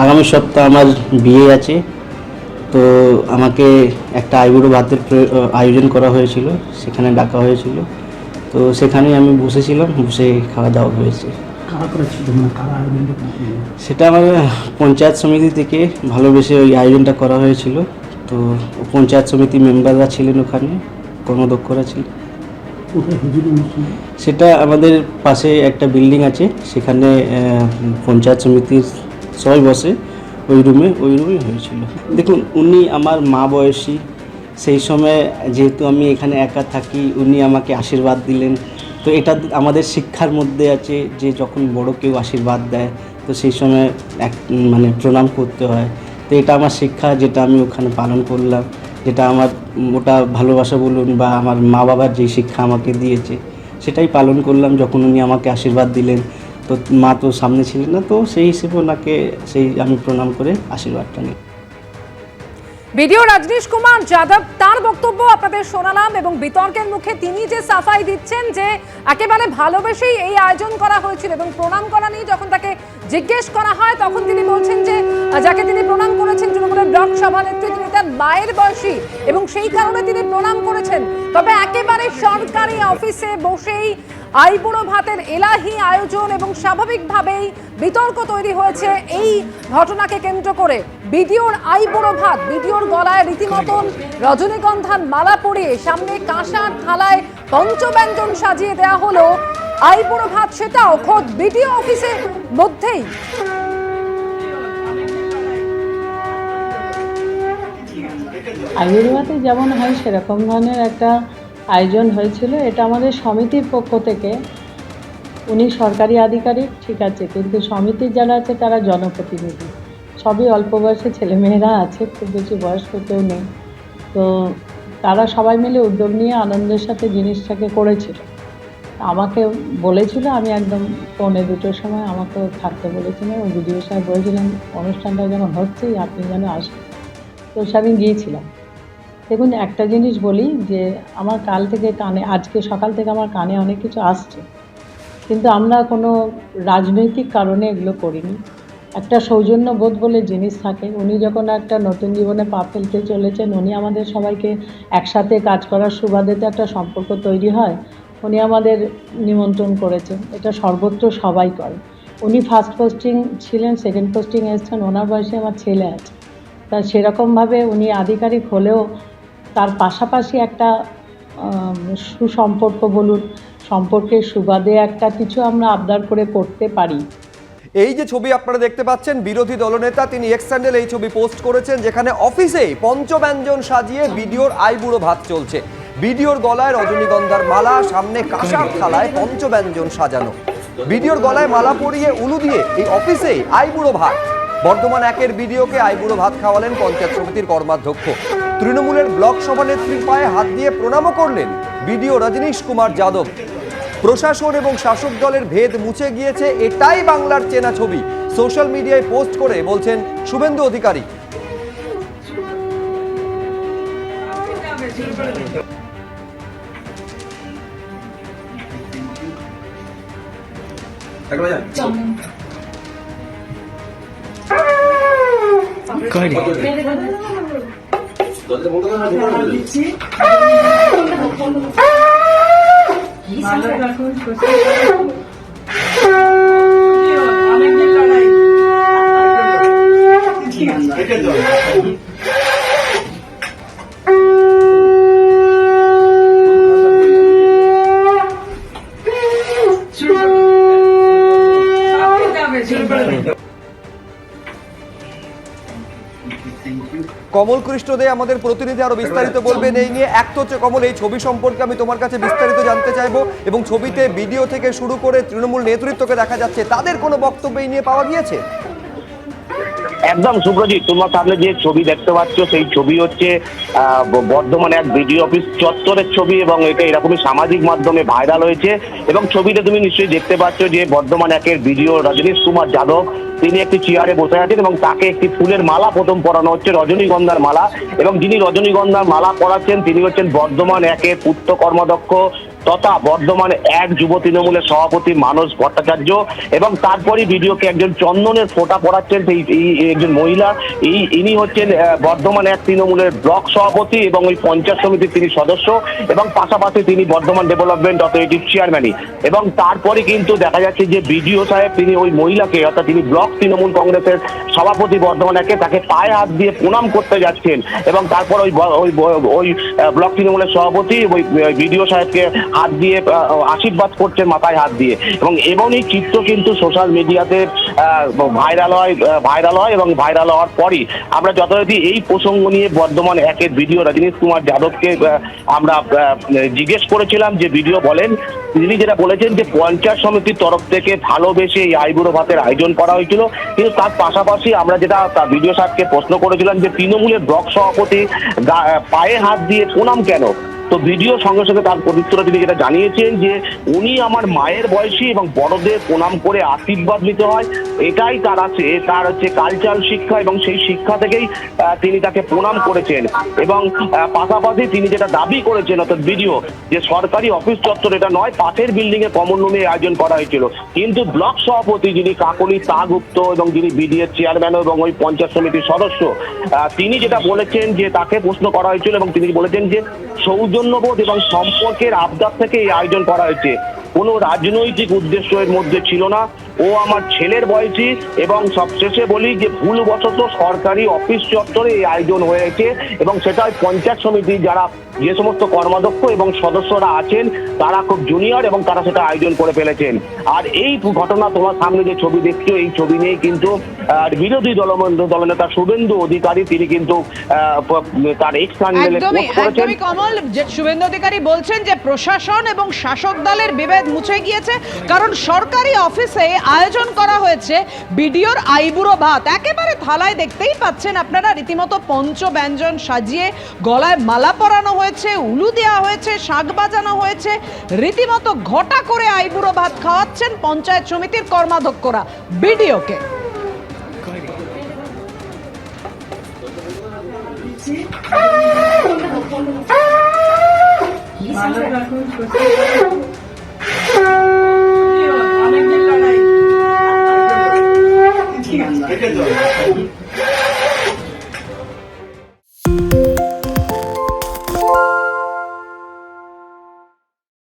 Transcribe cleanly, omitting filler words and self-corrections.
আগামী সপ্তাহ আমার বিয়ে আছে, তো আমাকে একটা আইবুড়ো ভাতের আয়োজন করা হয়েছিল, সেখানে ডাকা হয়েছিল। তো সেখানেই আমি বসেছিলাম, বসে খাওয়া দাওয়া হয়েছে। সেটা আমার পঞ্চায়েত সমিতি থেকে ভালোবেসে ওই আয়োজনটা করা হয়েছিল। তো পঞ্চায়েত সমিতি মেম্বাররা ছিলেন ওখানে, কর্মদক্ষরা ছিলেন। সেটা আমাদের পাশে একটা বিল্ডিং আছে, সেখানে পঞ্চায়েত সমিতির সবাই বসে ওই রুমেই হয়েছিল। দেখুন, উনি আমার মা বয়সী। সেই সময় যেহেতু আমি এখানে একা থাকি, উনি আমাকে আশীর্বাদ দিলেন। তো এটা আমাদের শিক্ষার মধ্যে আছে যে যখন বড় কেউ আশীর্বাদ দেয় তো সেই সময় মানে প্রণাম করতে হয়। তো এটা আমার শিক্ষা, যেটা আমি ওখানে পালন করলাম, যেটা আমার ওটা ভালোবাসা বলুন বা আমার মা বাবার যেই শিক্ষা আমাকে দিয়েছে সেটাই পালন করলাম। যখন উনি আমাকে আশীর্বাদ দিলেন, তো মা তো সামনে ছিলেন না, তো সেই হিসেবে ওনাকে আমি প্রণাম করে আশীর্বাদটা নিই। ভিডিও রজনীশ কুমার যাদব তার বক্তব্য আপনাদের শোনালাম এবং বিতর্কের মুখে তিনি যে সাফাই দিচ্ছেন যে একেবারে ভালোবেসেই এই আয়োজন করা হয়েছিল এবং প্রণাম করা নিয়ে যখন তাকে জিজ্ঞেস করা হয় তখন তিনি বলছেন যে যাকে তিনি প্রণাম করেছেন তৃণমূলের ব্লক সভানেত্রী, তিনি তার মায়ের বয়সী এবং সেই কারণে তিনি প্রণাম করেছেন। তবে একেবারে সরকারি অফিসে বসেই আইবুড়ো ভাতের এলাহি আয়োজন এবং স্বাভাবিকভাবেই বিতর্ক তৈরি হয়েছে এই ঘটনাকে কেন্দ্র করে। বিডিওর আইবুড়ো ভাত, বিডিওর গলায় রীতিমতন রজনীগন্ধার মালা পরিয়ে সামনে কাঁসার থালায় পঞ্চব্যঞ্জন সাজিয়ে দেওয়া হলো আইবুড়ো ভাত, সেটাও খোদ বিডিও অফিসের মধ্যেই। আইবুড়ো ভাতে যেমন হয় সেরকম ধরনের একটা আয়োজন হয়েছিল। এটা আমাদের সমিতির পক্ষ থেকে, উনি সরকারি আধিকারিক ঠিক আছে, কিন্তু সমিতির যারা আছে তারা জনপ্রতিনিধি, সবই অল্প বয়সে ছেলেমেয়েরা আছে, খুব বেশি বয়স্ক কেউ নেই। তো তারা সবাই মিলে উদ্যোগ নিয়ে আনন্দের সাথে জিনিসটাকে করেছিল। আমাকে বলেছিল, আমি একদম 1:45-র সময় আমাকে থাকতে বলেছিলাম, ও বিডিও সাহেব বলেছিলেন অনুষ্ঠানটা যখন হচ্ছেই আপনি যেন আসেন। তো আমি গিয়েছিলাম। দেখুন, একটা জিনিস বলি যে আমার কাল থেকে কানে, আজকে সকাল থেকে আমার কানে অনেক কিছু আসছে, কিন্তু আমরা কোনো রাজনৈতিক কারণে এগুলো করিনি। একটা সৌজন্যবোধ বলে জিনিস থাকে। উনি যখন একটা নতুন জীবনে পা ফেলতে চলেছেন, উনি আমাদের সবাইকে একসাথে কাজ করার সুবাদেতে একটা সম্পর্ক তৈরি হয়, উনি আমাদের নিমন্ত্রণ করেছেন। এটা সর্বত্র সবাই করে। উনি ফার্স্ট পোস্টিং ছিলেন, সেকেন্ড পোস্টিং এসছেন, ওনার বয়সে আমার ছেলে আছে। তা সেরকমভাবে উনি আধিকারিক হলেও তার পাশাপাশি একটা সুসম্পর্ক বলুন, সম্পর্কের সুবাদে একটা কিছু আমরা আবদার করে করতে পারি। এই যে ছবি আপনারা দেখতে পাচ্ছেন, বিরোধী দলনেতা তিনি এক্স হ্যান্ডেলে এই ছবি পোস্ট করেছেন, যেখানে অফিসেই পঞ্চব্যঞ্জন সাজিয়ে বিডিওর আইবুড়ো ভাত চলছে। বিডিওর গলায় রজনীগন্ধার মালা, সামনে কাঁসার থালায় পঞ্চব্যঞ্জন সাজানো। বিডিওর গলায় মালা পরিয়ে উলু দিয়ে এই অফিসেই আইবুড়ো ভাত। বর্ধমান 1-এর বিডিওকে আইবুড়ো ভাত খাওয়ালেন পঞ্চায়েত সমিতির কর্মাধ্যক্ষ। তৃণমূলের ব্লক সভানেত্রীর পায়ে হাত দিয়ে প্রণামও করলেন বিডিও রজনীশ কুমার যাদব। প্রশাসন এবং শাসক দলের ভেদ মুছে গিয়েছে, এটাই বাংলার চেনা ছবি সোশ্যাল মিডিয়ায় পোস্ট করে বলছেন শুভেন্দু অধিকারী। কমল কৃষ্ণ দে আমাদের প্রতিনিধি আরো বিস্তারিত বলবেন এই নিয়ে। এক তো হচ্ছে কমল, এই ছবি সম্পর্কে আমি তোমার কাছে বিস্তারিত জানতে চাইবো, এবং ছবিতে ভিডিও থেকে শুরু করে তৃণমূল নেতৃত্বকে দেখা যাচ্ছে, তাদের কোনো বক্তব্য এই নিয়ে পাওয়া গিয়েছে? একদম সুব্রজিৎ, তোমার সামনে যে ছবি দেখতে পাচ্ছ সেই ছবি হচ্ছে বর্ধমানে এক বিডিও অফিস চত্বরের ছবি, এবং এটা এরকমই সামাজিক মাধ্যমে ভাইরাল হয়েছে। এবং ছবিতে তুমি নিশ্চয়ই দেখতে পাচ্ছ যে বর্ধমান 1-এর বিডিও রজনীশ কুমার যাদব তিনি একটি চেয়ারে বসে আছেন এবং তাকে একটি ফুলের মালা প্রথম পরানো হচ্ছে, রজনীগন্ধার মালা। এবং যিনি রজনীগন্ধার মালা পরাচ্ছেন তিনি হচ্ছেন বর্ধমান 1-এর পূর্ত কর্মাধ্যক্ষ তথা বর্ধমান 1 যুব তৃণমূলের সভাপতি মানস ভট্টাচার্য। এবং তারপরই ভিডিওকে একজন চন্দনের ফোঁটা পড়াচ্ছেন এই একজন মহিলা। ইনি হচ্ছেন বর্ধমান 1 তৃণমূলের ব্লক সভাপতি এবং ওই পঞ্চায়েত সমিতির তিনি সদস্য, এবং পাশাপাশি তিনি বর্ধমান ডেভেলপমেন্ট অথরিটির চেয়ারম্যানই। এবং তারপরে কিন্তু দেখা যাচ্ছে যে বিডিও সাহেব তিনি ওই মহিলাকে, অর্থাৎ তিনি ব্লক তৃণমূল কংগ্রেসের সভাপতি বর্ধমান 1-এ, তাকে পায়ে হাত দিয়ে প্রণাম করতে যাচ্ছেন। এবং তারপর ওই ব্লক তৃণমূলের সভাপতি ওই বিডিও সাহেবকে হাত দিয়ে আশীর্বাদ করছেন মাথায় হাত দিয়ে। এবং এই চিত্র কিন্তু সোশ্যাল মিডিয়াতে ভাইরাল হয় এবং ভাইরাল হওয়ার পরই আমরা যথারীতি এই প্রসঙ্গ নিয়ে বর্ধমান 1-এর ভিডিও রজনীশ কুমার যাদবকে আমরা জিজ্ঞেস করেছিলাম যে ভিডিও বলেন। তিনি যেটা বলেছেন যে পঞ্চায়েত সমিতির তরফ থেকে ভালোবেসে এই আইবুড়ো ভাতের আয়োজন করা হয়েছিল, কিন্তু তার পাশাপাশি আমরা যেটা ভিডিও সাহেবকে প্রশ্ন করেছিলাম যে তৃণমূলের ব্লক সভাপতি পায়ে হাত দিয়ে প্রণাম কেন, তো ভিডিও সঙ্গে সঙ্গে তার প্রত্যুত্তরে তিনি যেটা জানিয়েছেন যে উনি আমার মায়ের বয়সী এবং বড়দের প্রণাম করে আশীর্বাদ নিতে হয়, এটাই তার হচ্ছে কালচারাল শিক্ষা, এবং সেই শিক্ষা থেকেই তিনি তাকে প্রণাম করেছেন। এবং পাশাপাশি তিনি যেটা দাবি করেছেন অর্থাৎ ভিডিও, যে সরকারি অফিস চত্বর এটা নয়, পাশের বিল্ডিং এ কমন রুমে আয়োজন করা হয়েছিল। কিন্তু ব্লক সভাপতি যিনি কাকলি গুপ্ত এবং যিনি বিডিএর চেয়ারম্যান এবং ওই পঞ্চায়েত সমিতির সদস্য, তিনি যেটা বলেছেন যে তাকে প্রশ্ন করা হয়েছিল এবং তিনি বলেছেন যে সৌজন্যবোধ এবং সম্পর্কের আবদার থেকে এই আয়োজন করা হয়েছে, কোনো রাজনৈতিক উদ্দেশ্য এর মধ্যে ছিল না। ও আমার ছেলের বয়সী, এবং সবশেষে বলি যে ভুলবশত সরকারি অফিস চত্বরে এই আয়োজন হয়েছে, এবং সেটা পঞ্চায়েত সমিতির যে সমস্ত কর্মাধ্যক্ষ এবং সদস্যরা আছেন তারা খুব জুনিয়র এবং তারা সেটা আয়োজন করে ফেলেছেন। আর এই ঘটনা তোমার সামনে যে ছবি দেখছো, এই ছবি নিয়ে কিন্তু বিরোধী দলনেতা শুভেন্দু অধিকারী তিনি কিন্তু তার এক্স হ্যান্ডেলে পোস্ট করেছেন। একদমই কমল, যে শুভেন্দু অধিকারী বলছেন যে প্রশাসন এবং শাসক দলের বিভেদ মুছে গিয়েছে, কারণ সরকারি অফিসে আয়োজন করা হয়েছে বিডিওর আইবুড়ো ভাত। একেবারে থালায় দেখতেই পাচ্ছেন আপনারা, রীতিমতো পঞ্চব্যঞ্জন সাজিয়ে গলায় মালা পরানো হয়েছে, উলু দেওয়া হয়েছে, শাঁখ বাজানো হয়েছে, রীতিমতো ঘটা করে আইবুড়ো ভাত খাওয়াচ্ছেন পঞ্চায়েত সমিতির কর্মাধ্যক্ষরা বিডিওকে। অনেক